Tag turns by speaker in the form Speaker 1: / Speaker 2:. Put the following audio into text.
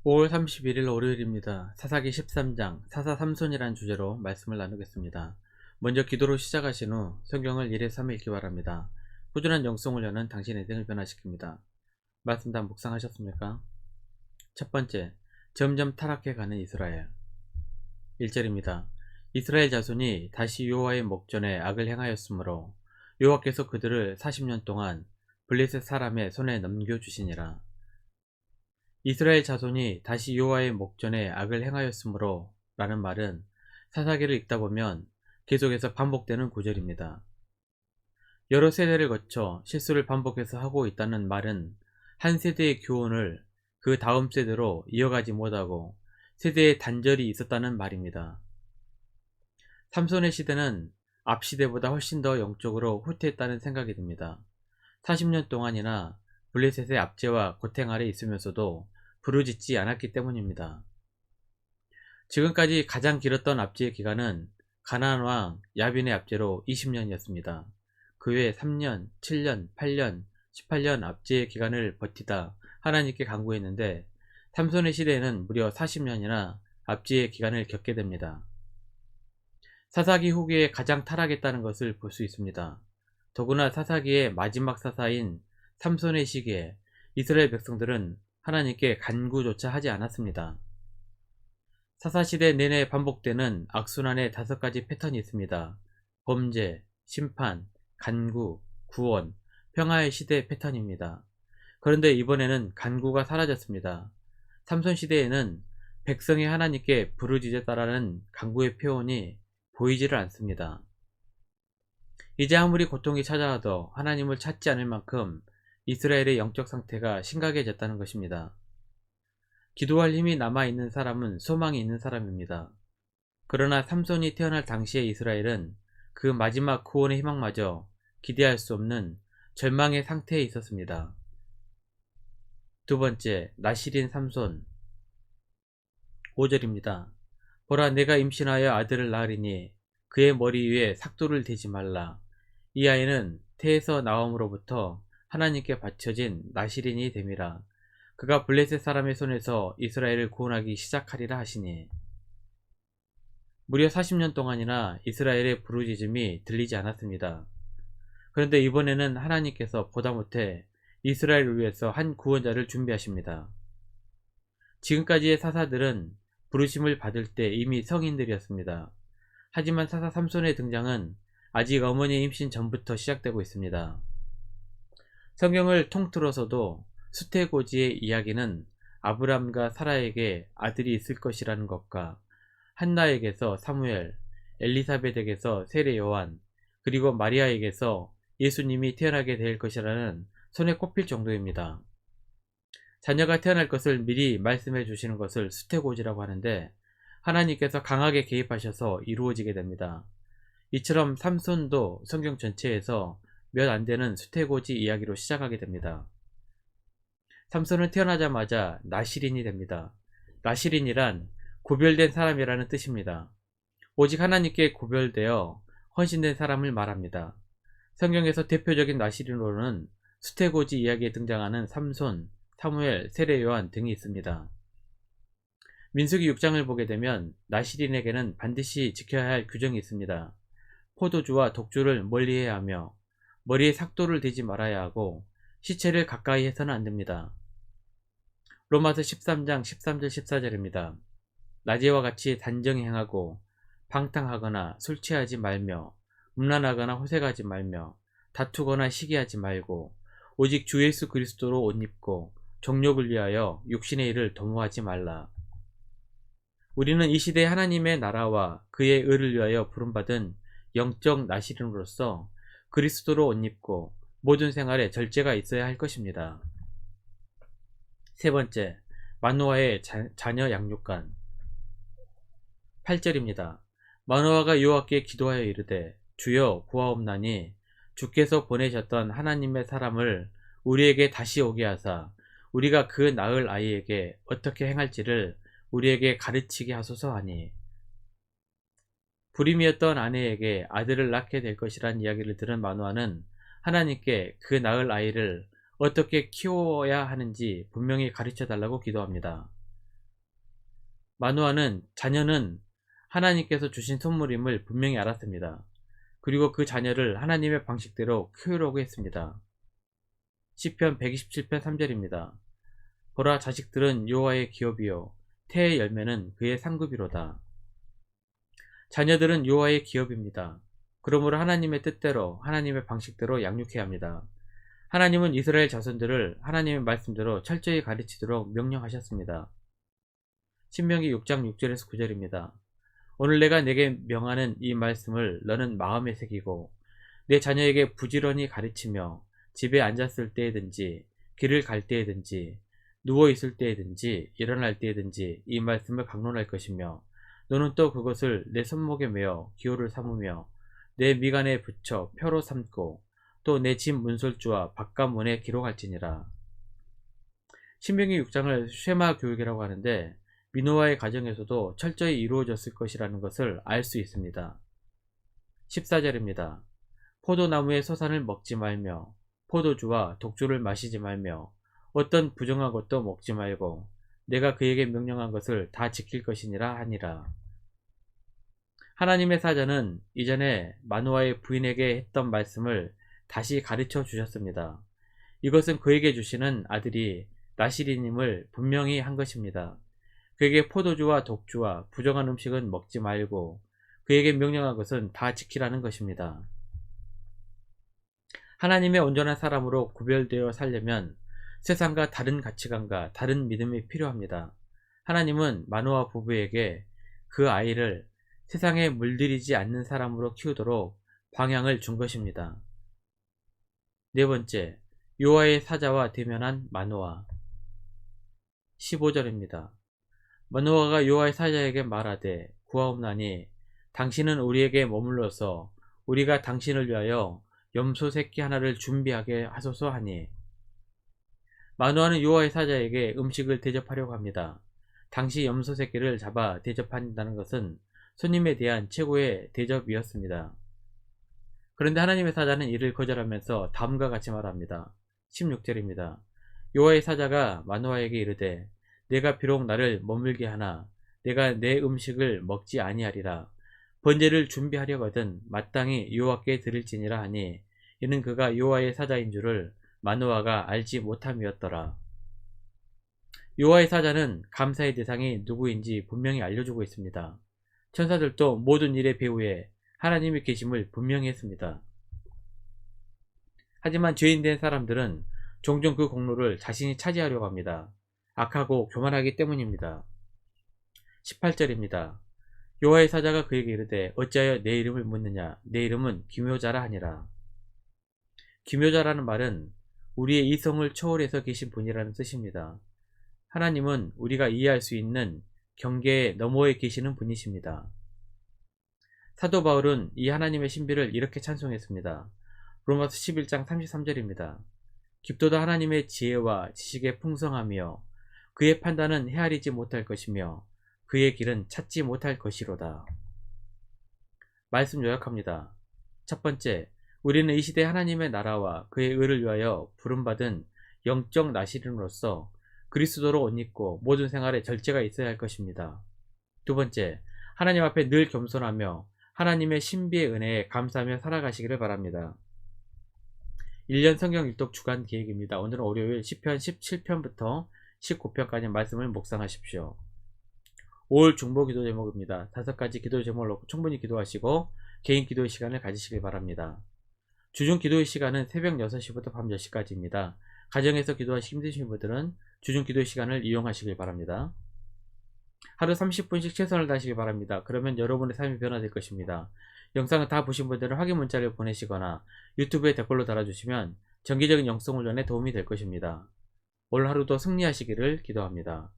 Speaker 1: 5월 31일 월요일입니다. 사사기 13장 사사 삼손이라는 주제로 말씀을 나누겠습니다. 먼저 기도로 시작하신 후 성경을 1회 3회 읽기 바랍니다. 꾸준한 영성을 여는 당신의 인생을 변화시킵니다. 말씀 다 묵상하셨습니까? 첫 번째, 점점 타락해가는 이스라엘. 1절입니다. 이스라엘 자손이 다시 여호와의 목전에 악을 행하였으므로 여호와께서 그들을 40년 동안 블레셋 사람의 손에 넘겨주시니라. 이스라엘 자손이 다시 여호와의 목전에 악을 행하였으므로 라는 말은 사사기를 읽다 보면 계속해서 반복되는 구절입니다. 여러 세대를 거쳐 실수를 반복해서 하고 있다는 말은 한 세대의 교훈을 그 다음 세대로 이어가지 못하고 세대의 단절이 있었다는 말입니다. 삼손의 시대는 앞 시대보다 훨씬 더 영적으로 후퇴했다는 생각이 듭니다. 40년 동안이나 블레셋의 압제와 고통 아래 있으면서도 부르짖지 않았기 때문입니다. 지금까지 가장 길었던 압제의 기간은 가나안 왕 야빈의 압제로 20년이었습니다. 그 외에 3년, 7년, 8년, 18년 압제의 기간을 버티다 하나님께 간구했는데 삼손의 시대에는 무려 40년이나 압제의 기간을 겪게 됩니다. 사사기 후기에 가장 타락했다는 것을 볼 수 있습니다. 더구나 사사기의 마지막 사사인 삼손의 시기에 이스라엘 백성들은 하나님께 간구조차 하지 않았습니다. 사사시대 내내 반복되는 악순환의 5가지 패턴이 있습니다. 범죄, 심판, 간구, 구원, 평화의 시대 패턴입니다. 그런데 이번에는 간구가 사라졌습니다. 삼손 시대에는 백성이 하나님께 부르짖었다라는 간구의 표현이 보이지를 않습니다. 이제 아무리 고통이 찾아와도 하나님을 찾지 않을 만큼 이스라엘의 영적 상태가 심각해졌다는 것입니다. 기도할 힘이 남아있는 사람은 소망이 있는 사람입니다. 그러나 삼손이 태어날 당시의 이스라엘은 그 마지막 구원의 희망마저 기대할 수 없는 절망의 상태에 있었습니다. 두 번째, 나실인 삼손. 5절입니다. 보라, 내가 임신하여 아들을 낳으리니 그의 머리 위에 삭도를 대지 말라. 이 아이는 태에서 나옴으로부터 하나님께 바쳐진 나실인이 됨이라. 그가 블레셋 사람의 손에서 이스라엘을 구원하기 시작하리라 하시니. 무려 40년 동안이나 이스라엘의 부르짖음이 들리지 않았습니다. 그런데 이번에는 하나님께서 보다 못해 이스라엘을 위해서 한 구원자를 준비하십니다. 지금까지의 사사들은 부르심을 받을 때 이미 성인들이었습니다. 하지만 사사 삼손의 등장은 아직 어머니 임신 전부터 시작되고 있습니다. 성경을 통틀어서도 수태고지의 이야기는 아브람과 사라에게 아들이 있을 것이라는 것과 한나에게서 사무엘, 엘리사벳에게서 세례 요한, 그리고 마리아에게서 예수님이 태어나게 될 것이라는 손에 꼽힐 정도입니다. 자녀가 태어날 것을 미리 말씀해 주시는 것을 수태고지라고 하는데 하나님께서 강하게 개입하셔서 이루어지게 됩니다. 이처럼 삼손도 성경 전체에서 몇 안 되는 수태고지 이야기로 시작하게 됩니다. 삼손은 태어나자마자 나실인이 됩니다. 나실인이란 구별된 사람이라는 뜻입니다. 오직 하나님께 구별되어 헌신된 사람을 말합니다. 성경에서 대표적인 나실인으로는 수태고지 이야기에 등장하는 삼손, 사무엘, 세례 요한 등이 있습니다. 민수기 6장을 보게 되면 나실인에게는 반드시 지켜야 할 규정이 있습니다. 포도주와 독주를 멀리해야 하며 머리에 삭도를 대지 말아야 하고 시체를 가까이 해서는 안 됩니다. 로마서 13장 13절 14절입니다. 낮에와 같이 단정히 행하고 방탕하거나 술 취하지 말며 음란하거나 호색하지 말며 다투거나 시기하지 말고 오직 주 예수 그리스도로 옷 입고 정욕을 위하여 육신의 일을 도모하지 말라. 우리는 이 시대의 하나님의 나라와 그의 의를 위하여 부름받은 영적 나실인으로서 그리스도로 옷 입고 모든 생활에 절제가 있어야 할 것입니다. 세 번째, 마노아의 자녀 양육관. 8절입니다. 마노아가 여호와께 기도하여 이르되 주여 구하옵나니 주께서 보내셨던 하나님의 사람을 우리에게 다시 오게 하사 우리가 그 낳을 아이에게 어떻게 행할지를 우리에게 가르치게 하소서 하니. 불임이었던 아내에게 아들을 낳게 될 것이란 이야기를 들은 마노아는 하나님께 그 낳을 아이를 어떻게 키워야 하는지 분명히 가르쳐 달라고 기도합니다. 마노아는 자녀는 하나님께서 주신 선물임을 분명히 알았습니다. 그리고 그 자녀를 하나님의 방식대로 키우려고 했습니다. 시편 127편 3절입니다. 보라, 자식들은 여호와의 기업이요 태의 열매는 그의 상급이로다. 자녀들은 여호와의 기업입니다. 그러므로 하나님의 뜻대로 하나님의 방식대로 양육해야 합니다. 하나님은 이스라엘 자손들을 하나님의 말씀대로 철저히 가르치도록 명령하셨습니다. 신명기 6장 6절에서 9절입니다. 오늘 내가 내게 명하는 이 말씀을 너는 마음에 새기고 내 자녀에게 부지런히 가르치며 집에 앉았을 때에든지 길을 갈 때에든지 누워 있을 때에든지 일어날 때에든지 이 말씀을 강론할 것이며 너는 또 그것을 내 손목에 메어 기호를 삼으며 내 미간에 붙여 표로 삼고 또 내 집 문설주와 바깥문에 기록할지니라. 신명기 6장을 쉐마 교육이라고 하는데 미노아의 가정에서도 철저히 이루어졌을 것이라는 것을 알 수 있습니다. 14절입니다. 포도나무의 서산을 먹지 말며 포도주와 독주를 마시지 말며 어떤 부정한 것도 먹지 말고 내가 그에게 명령한 것을 다 지킬 것이니라 하니라. 하나님의 사자는 이전에 마노아의 부인에게 했던 말씀을 다시 가르쳐 주셨습니다. 이것은 그에게 주시는 아들이 나시린임을 분명히 한 것입니다. 그에게 포도주와 독주와 부정한 음식은 먹지 말고 그에게 명령한 것은 다 지키라는 것입니다. 하나님의 온전한 사람으로 구별되어 살려면 세상과 다른 가치관과 다른 믿음이 필요합니다. 하나님은 마노아 부부에게 그 아이를 세상에 물들이지 않는 사람으로 키우도록 방향을 준 것입니다. 네 번째, 여호와의 사자와 대면한 마노아. 15절입니다. 마노아가 여호와의 사자에게 말하되 구하옵나니 당신은 우리에게 머물러서 우리가 당신을 위하여 염소 새끼 하나를 준비하게 하소서 하니. 마노아는 여호와의 사자에게 음식을 대접하려고 합니다. 당시 염소 새끼를 잡아 대접한다는 것은 손님에 대한 최고의 대접이었습니다. 그런데 하나님의 사자는 이를 거절하면서 다음과 같이 말합니다. 16절입니다. 여호와의 사자가 마노아에게 이르되 내가 비록 나를 머물게 하나 내가 내 음식을 먹지 아니하리라. 번제를 준비하려거든 마땅히 여호와께 드릴지니라 하니 이는 그가 여호와의 사자인 줄을 마노아가 알지 못함이었더라. 여호와의 사자는 감사의 대상이 누구인지 분명히 알려주고 있습니다. 천사들도 모든 일의 배후에 하나님이 계심을 분명히 했습니다. 하지만 죄인된 사람들은 종종 그 공로를 자신이 차지하려고 합니다. 악하고 교만하기 때문입니다. 18절입니다. 여호와의 사자가 그에게 이르되 어찌하여 내 이름을 묻느냐 내 이름은 기묘자라 하니라. 기묘자라는 말은 우리의 이성을 초월해서 계신 분이라는 뜻입니다. 하나님은 우리가 이해할 수 있는 경계의 너머에 계시는 분이십니다. 사도 바울은 이 하나님의 신비를 이렇게 찬송했습니다. 로마서 11장 33절입니다. 깊도다 하나님의 지혜와 지식의 풍성하며 그의 판단은 헤아리지 못할 것이며 그의 길은 찾지 못할 것이로다. 말씀 요약합니다. 첫 번째, 우리는 이 시대 하나님의 나라와 그의 의를 위하여 부름받은 영적 나시린으로서 그리스도로 옷 입고 모든 생활에 절제가 있어야 할 것입니다. 두 번째, 하나님 앞에 늘 겸손하며 하나님의 신비의 은혜에 감사하며 살아가시기를 바랍니다. 1년 성경 일독 주간 기획입니다. 오늘은 월요일 10편 17편부터 19편까지 말씀을 묵상하십시오. 5월 중보 기도 제목입니다. 5가지 기도 제목을 놓고 충분히 기도하시고 개인 기도의 시간을 가지시길 바랍니다. 주중 기도의 시간은 새벽 6시부터 밤 10시까지입니다. 가정에서 기도하시기 힘드신 분들은 주중 기도의 시간을 이용하시길 바랍니다. 하루 30분씩 최선을 다하시기 바랍니다. 그러면 여러분의 삶이 변화될 것입니다. 영상을 다 보신 분들은 확인 문자를 보내시거나 유튜브에 댓글로 달아주시면 정기적인 영성 훈련에 도움이 될 것입니다. 올 하루도 승리하시기를 기도합니다.